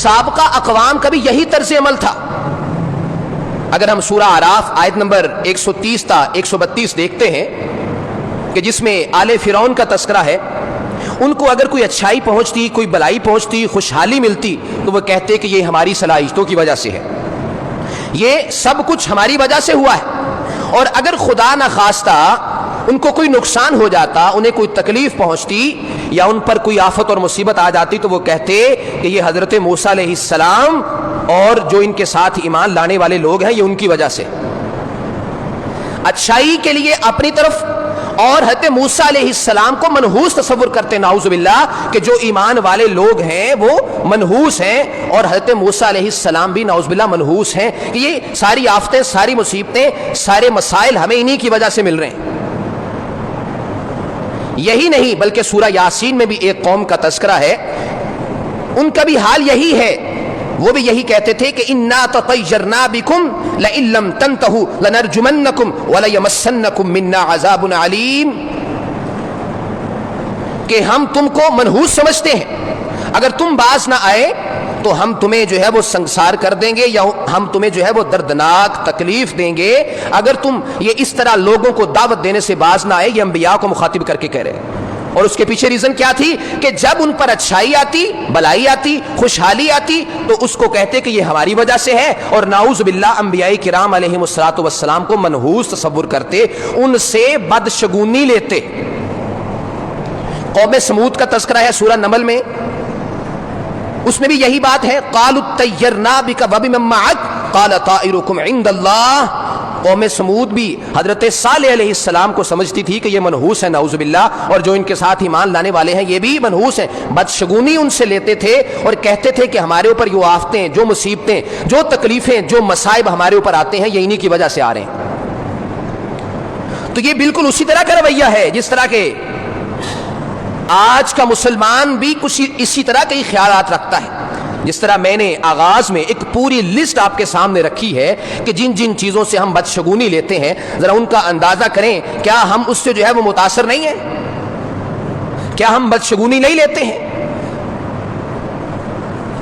سابقہ اقوام کا بھی یہی طرز عمل تھا. اگر ہم سورہ اعراف آیت نمبر 130 تا 132 دیکھتے ہیں کہ جس میں آل فرعون کا تذکرہ ہے، ان کو اگر کوئی اچھائی پہنچتی، کوئی بلائی پہنچتی، خوشحالی ملتی تو وہ کہتے کہ یہ ہماری صلاحیتوں کی وجہ سے ہے، یہ سب کچھ ہماری وجہ سے ہوا ہے. اور اگر خدا نہ خواستہ ان کو کوئی نقصان ہو جاتا، انہیں کوئی تکلیف پہنچتی یا ان پر کوئی آفت اور مصیبت آ جاتی تو وہ کہتے کہ یہ حضرت موسیٰ علیہ السلام اور جو ان کے ساتھ ایمان لانے والے لوگ ہیں یہ ان کی وجہ سے. اچھائی کے لیے اپنی طرف اور حضرت موسیٰ علیہ السلام کو منحوس تصور کرتے، نعوذ باللہ، کہ جو ایمان والے لوگ ہیں وہ منحوس ہیں، اور حضرت موسیٰ علیہ السلام بھی نعوذ باللہ منحوس ہیں کہ یہ ساری آفتیں، ساری مصیبتیں، سارے مسائل ہمیں انہی کی وجہ سے مل رہے ہیں. یہی نہیں بلکہ سورہ یاسین میں بھی ایک قوم کا تذکرہ ہے، ان کا بھی حال یہی ہے. وہ بھی یہی کہتے تھے کہ اِنَّا تَطَيَّرْنَا بِكُمْ لَئِن لَّمْ تَنْتَهُوا لَنَرْجُمَنَّكُمْ وَلَيَمَسَّنَّكُمْ مِنَّا عَذَابٌ عَلِيمٌ، کہ ہم تم کو منحوس سمجھتے ہیں، اگر تم باز نہ آئے تو ہم تمہیں جو ہے وہ سنگسار کر دیں گے، یا ہم تمہیں جو ہے وہ دردناک تکلیف دیں گے اگر تم یہ اس طرح لوگوں کو دعوت دینے سے باز نہ آئے. یہ انبیاء کو مخاطب کر کے کہہ رہے ہیں. اور اس کے پیچھے ریزن کیا تھی کہ جب ان پر اچھائی آتی، بلائی آتی، خوشحالی آتی تو اس کو کہتے کہ یہ ہماری وجہ سے ہے، اور نعوذ باللہ انبیاء کرام علیہم الصلوۃ والسلام کو منحوس تصور کرتے، ان سے بدشگونی لیتے. قوم سمود کا تذکرہ ہے سورہ نمل میں، اس میں بھی یہی بات ہے. قالوا اطیرنا بک وبمن معک قال طائرکم عند اللہ. قوم سمود بھی حضرت صالح علیہ السلام کو سمجھتی تھی کہ یہ منحوس ہے نعوذ باللہ، اور جو ان کے ساتھ ایمان لانے والے ہیں یہ بھی منحوس ہیں. بدشگونی ان سے لیتے تھے اور کہتے تھے کہ ہمارے اوپر جو آفتیں، جو مصیبتیں، جو تکلیفیں، جو مصائب ہمارے اوپر آتے ہیں یہ انہی کی وجہ سے آ رہے ہیں. تو یہ بالکل اسی طرح کا رویہ ہے جس طرح کے آج کا مسلمان بھی کچھ اسی طرح کے خیالات رکھتا ہے. جس طرح میں نے آغاز میں ایک پوری لسٹ آپ کے سامنے رکھی ہے کہ جن جن چیزوں سے ہم بدشگونی لیتے ہیں، ذرا ان کا اندازہ کریں، کیا ہم اس سے جو ہے وہ متاثر نہیں ہیں؟ کیا ہم بدشگونی نہیں لیتے ہیں؟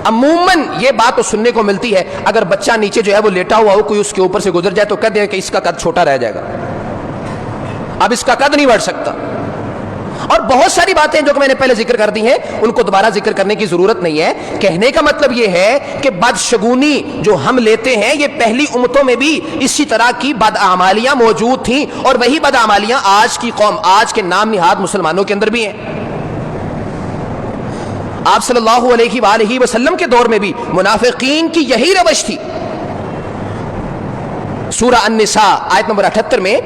عموماً یہ بات تو سننے کو ملتی ہے، اگر بچہ نیچے جو ہے وہ لیٹا ہوا ہو، کوئی اس کے اوپر سے گزر جائے تو کہہ دیں کہ اس کا قد چھوٹا رہ جائے گا، اب اس کا قد نہیں بڑھ سکتا. اور بہت ساری باتیں جو کہ میں نے پہلے ذکر کر دی ہیں ان کو دوبارہ ذکر کرنے کی ضرورت نہیں ہے. کہنے کا مطلب یہ ہے کہ بدشگونی جو ہم لیتے ہیں یہ پہلی امتوں میں بھی اسی طرح کی بدعمالیاں موجود تھیں، اور وہی بدعمالیاں آج کی قوم، آج کے نام نہاد مسلمانوں کے اندر بھی ہیں. آپ صلی اللہ علیہ وآلہ وسلم کے دور میں بھی منافقین کی یہی روش تھی. سورہ النساء آیت نمبر 78 میں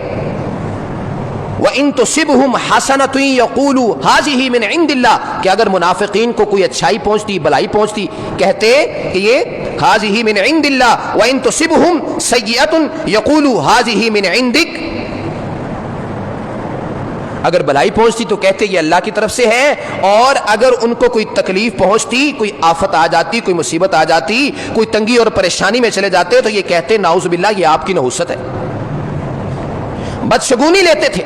وَإِن تُصِبْهُمْ حَسَنَةٌ يَقُولُوا هَٰذِهِ مِنْ عِندِ اللَّهِ، کہ اگر منافقین کو کوئی اچھائی پہنچتی، بلائی پہنچتی، کہتے کہ یہ هَٰذِهِ مِنْ عِندِ اللَّهِ. وَإِن تُصِبْهُمْ سَيِّئَةٌ يَقُولُوا هَٰذِهِ مِنْ عِندِكَ، اگر بلائی پہنچتی تو کہتے یہ اللہ کی طرف سے ہے، اور اگر ان کو کوئی تکلیف پہنچتی، کوئی آفت آ جاتی، کوئی مصیبت آ جاتی، کوئی تنگی اور پریشانی میں چلے جاتے تو یہ کہتے نعوذ باللہ یہ آپ کی نحوست ہے. بدشگونی لیتے تھے.